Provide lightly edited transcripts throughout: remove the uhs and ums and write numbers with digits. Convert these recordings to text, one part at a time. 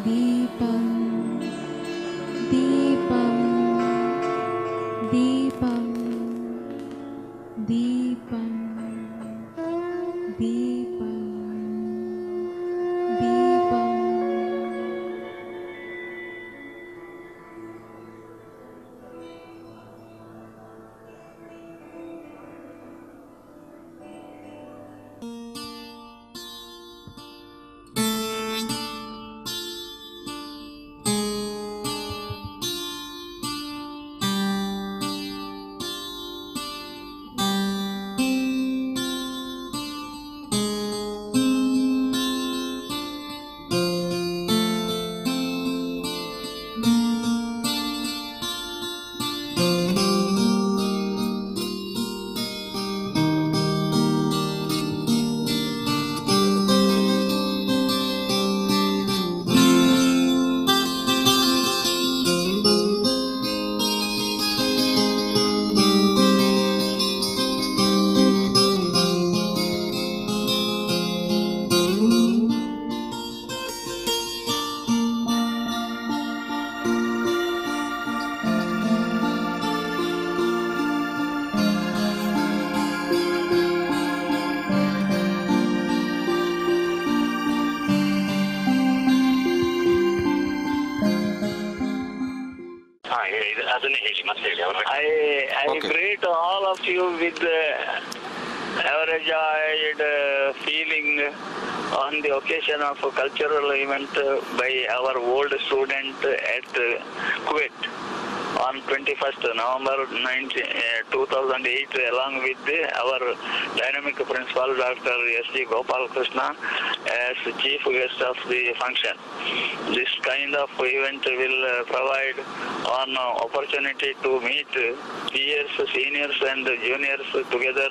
दीपं दीपं दीपं दीपं दीपं दीपं I greet all of you with overjoyed feeling on the occasion of a cultural event by our old student at Kuwait on 21st November 2008, along with our dynamic principal Dr. S.G. Gopal Krishna as chief guest of the function. This kind of event will provide an opportunity to meet peers, seniors and juniors together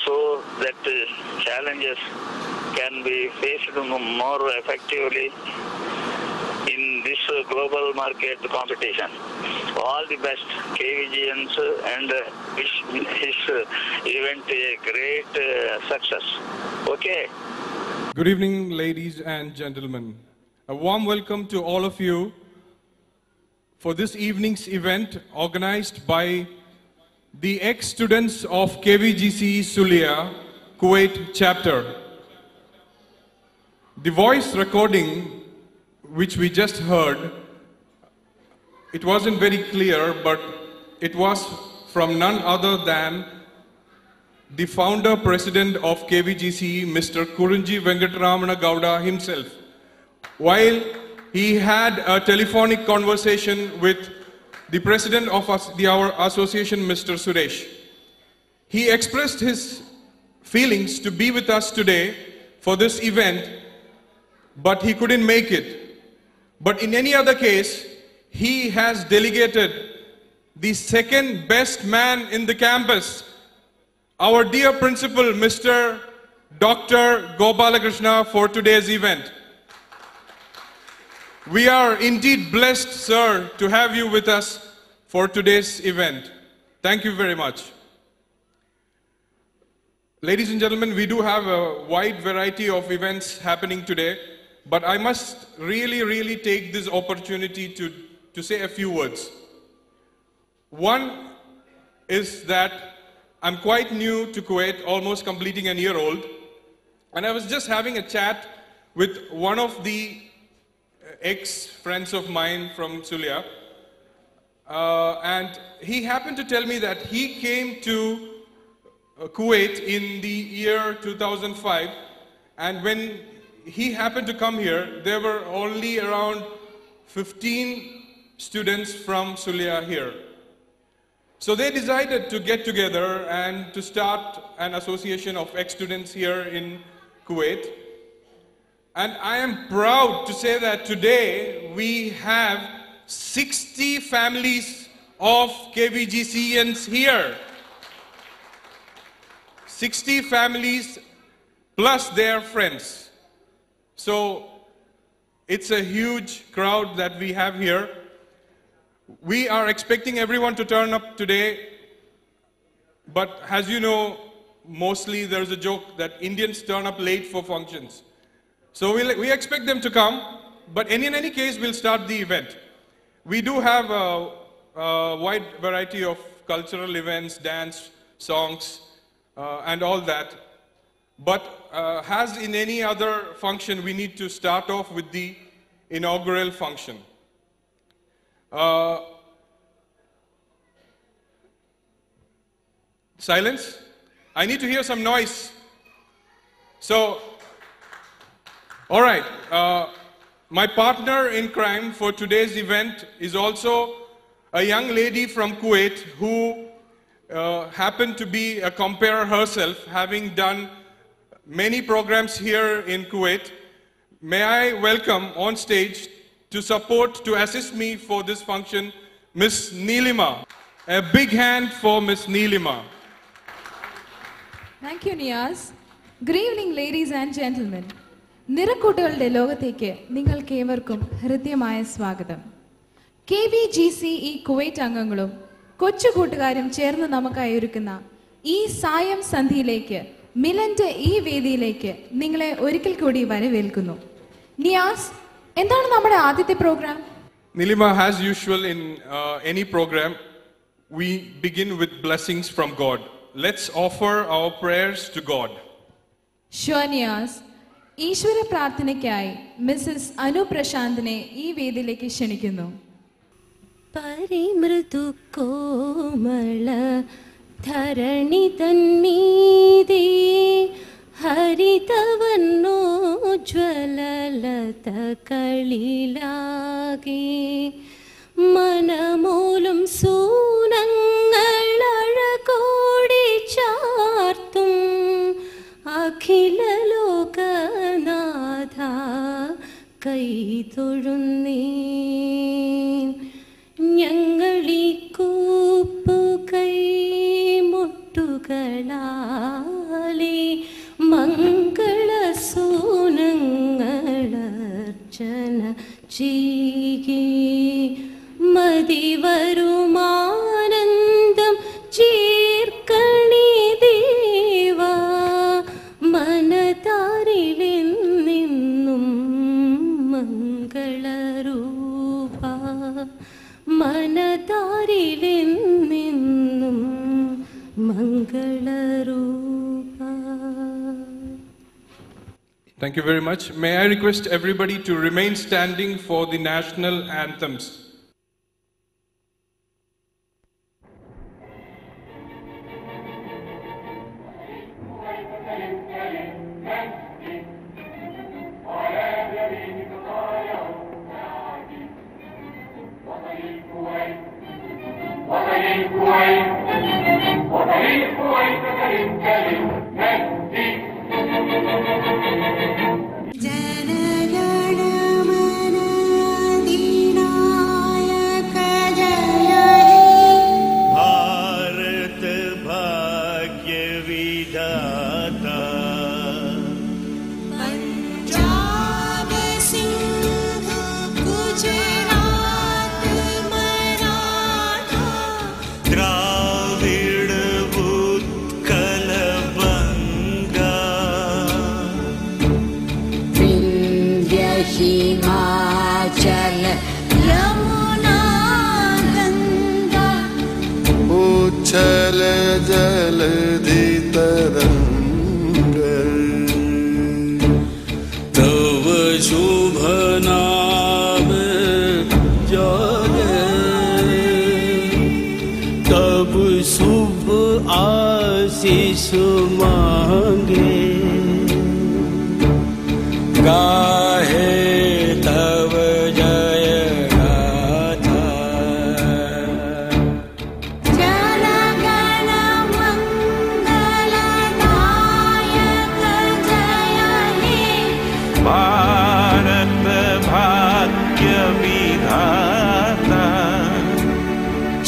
so that challenges can be faced more effectively in this global market competition. All the best, KVGNs, and wish his event a great success. Okay. Good evening, ladies and gentlemen. A warm welcome to all of you for this evening's event organized by the ex-students of KVGCE Sulia, Kuwait chapter. The voice recording which we just heard, it wasn't very clear, but it was from none other than the founder president of KVGCE, Mr. Kurunji Venkataramana Gowda himself, while he had a telephonic conversation with the president of our association, Mr. Suresh. He expressed his feelings to be with us today for this event, but he couldn't make it. But in any other case, he has delegated the second best man in the campus, our dear principal, Mr. Dr. Gopalakrishna, for today's event. We are indeed blessed, sir, to have you with us for today's event. Thank you very much. Ladies and gentlemen, we do have a wide variety of events happening today, but I must really take this opportunity to say a few words. One is that I'm quite new to Kuwait, almost completing a year old, and I was just having a chat with one of the ex-friends of mine from Sulia, and he happened to tell me that he came to Kuwait in the year 2005, and when he happened to come here, there were only around 15 students from Sulia here. So they decided to get together and to start an association of ex-students here in Kuwait. And I am proud to say that today we have 60 families of KVGCENs here. 60 families plus their friends. So it's a huge crowd that we have here. We are expecting everyone to turn up today, but as you know, mostly there's a joke that Indians turn up late for functions. So we expect them to come, but in any case, we'll start the event. We do have a wide variety of cultural events, dance, songs, and all that. But as in any other function, we need to start off with the inaugural function. Silence? I need to hear some noise. So, all right. My partner in crime for today's event is also a young lady from Kuwait who happened to be a compere herself, having done many programs here in Kuwait. May I welcome on stage to assist me for this function, Miss Neelima. A big hand for Miss Neelima. Thank you, Niyaz. Good evening, ladies and gentlemen. നിറക്കൂട്ടുകളുടെ ലോകത്തേക്ക് നിങ്ങൾക്കേവർക്കും ഹൃദ്യമായ സ്വാഗതം. KVGCE Kuwait അംഗങ്ങളും കൊച്ചുകൂട്ടുകാരും ചേർന്ന് നമുക്കായി ഒരുക്കുന്ന ഈ സായം സന്ധിയിലേക്ക് മിലന്റെ ഈ വേദിയിലേക്ക് നിങ്ങളെ ഒരിക്കൽ കൂടി വരവേൽക്കുന്നു. നിയാസ്, എന്താണ് നമ്മുടെ ആദ്യത്തെ programme? Neelima, as usual in any program, we begin with blessings from God. Let's offer our prayers to God. Sure, Niyaz. ഈശ്വര പ്രാർത്ഥനയ്ക്കായി മിസ്സസ് അനു പ്രശാന്തിനെ ഈ വേദിയിലേക്ക് ക്ഷണിക്കുന്നു. പരിമൃദു കോമള ധരണി തന്മീതേ ഹരിതവർണ്ണോജ്വലലതകളിലാകെ മനമൂലം സൂനങ്ങൾ അഴകോടി ചാർത്തും അഖില ലോകനാഥ കൈതൊഴുന്നേൻ ഞങ്ങളീ കൂപ്പു കൈമുട്ടുകളാലെ മംഗള സൂനങ്ങളർച്ചന ചെയ്യേ മതിവരുമാനന്ദം ചീർക്കണി ദേവാ മനതാരിലെന്നും മംഗളരൂപ മനതാരിലെന്നും മംഗളരൂപ. Thank you very much. May I request everybody to remain standing for the national anthems. तव शुभ नाम जाने तब शुभ आशीष मांगे गाहे तव जय गाथा भारत भाग्य विधाता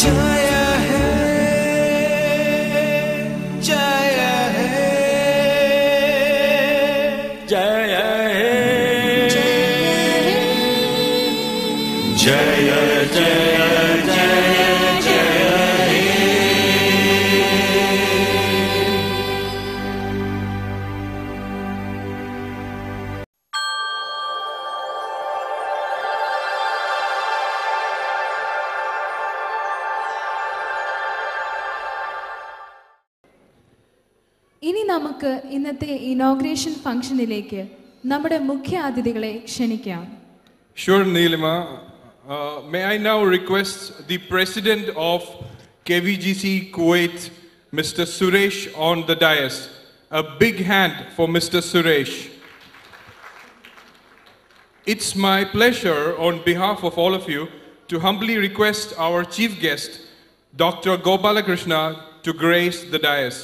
जय है जय है जय है जय जय जय जय हे നമുക്ക് ഇന്നത്തെ ഇനോഗ്രേഷൻ ഫംഗ്ഷനിലേക്ക് നമ്മുടെ മുഖ്യ അതിഥികളെ ക്ഷണിക്കാം. Sure, Neelima. May I now request the President of KVGCE Kuwait, Mr. Suresh, on the dais. A big hand for Mr. Suresh. It's my pleasure on behalf of all of you to humbly request our chief guest, Dr. Gopalakrishna, to grace the dais.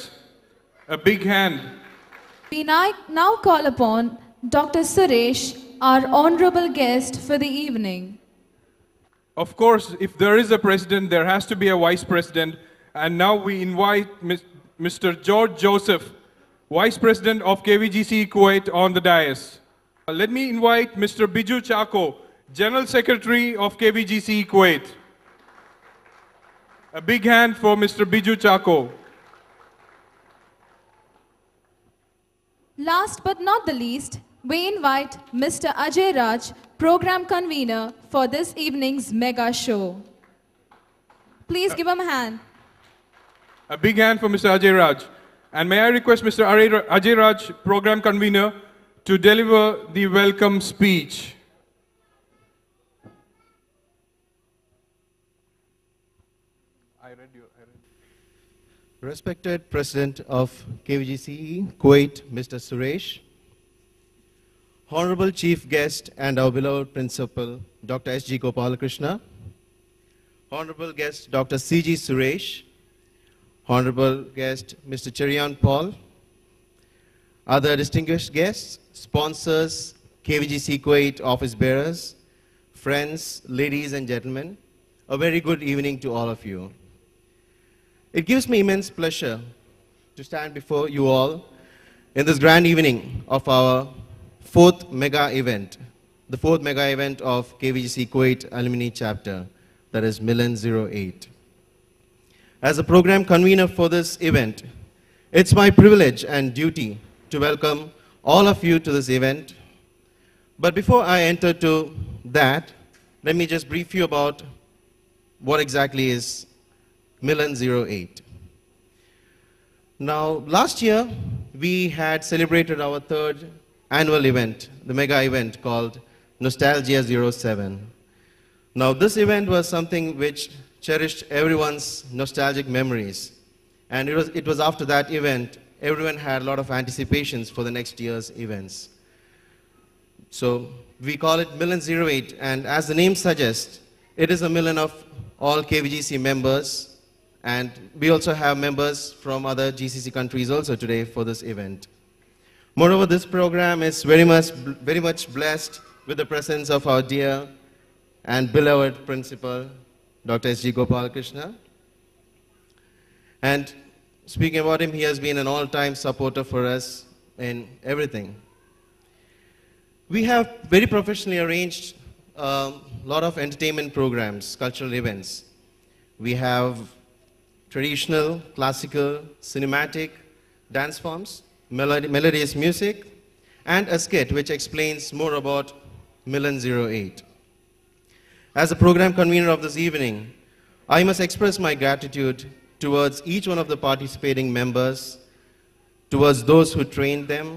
A big hand. We now call upon Dr. Suresh, our honorable guest for the evening. Of course, if there is a president, there has to be a vice president. And now we invite Mr. George Joseph, Vice President of KVGCE Kuwait, on the dais. Let me invite Mr. Biju Chako, General Secretary of KVGCE Kuwait. A big hand for Mr. Biju Chako. Last but not the least, we invite Mr. Ajay Raj, Program Convener for this evening's mega show. Please give him a hand. A big hand for Mr. Ajay Raj. And may I request Mr. Ajay Raj, Program Convener, to deliver the welcome speech. Respected President of KVGCE Kuwait, Mr. Suresh, Honorable Chief Guest and our beloved Principal, Dr. S.G. Gopalakrishna, Honorable Guest, Dr. C.G. Suresh, Honorable Guest, Mr. Cherian Paul, other distinguished guests, sponsors, KVGCE Kuwait office bearers, friends, ladies and gentlemen, a very good evening to all of you. It gives me immense pleasure to stand before you all in this grand evening of our fourth mega event, the fourth mega event of KVGCE Kuwait Alumni Chapter, that is Milan08. As a program convener for this event, it's my privilege and duty to welcome all of you to this event. But before I enter to that, let me just brief you about what exactly is Milan08. Now, last year, we had celebrated our third annual event, the mega event called Nostalgia 07. Now, this event was something which cherished everyone's nostalgic memories. And it was after that event, everyone had a lot of anticipations for the next year's events. So, we call it Milan08, and as the name suggests, it is a Milan of all KVGC members. And we also have members from other GCC countries also today for this event. Moreover, this program is very much blessed with the presence of our dear and beloved principal, Dr. S.G. Gopalakrishna. And speaking about him, he has been an all-time supporter for us in everything. We have very professionally arranged a lot of entertainment programs, cultural events. We have traditional, classical, cinematic dance forms, melodious music, and a skit which explains more about Milan08. As a program convener of this evening, I must express my gratitude towards each one of the participating members, towards those who trained them,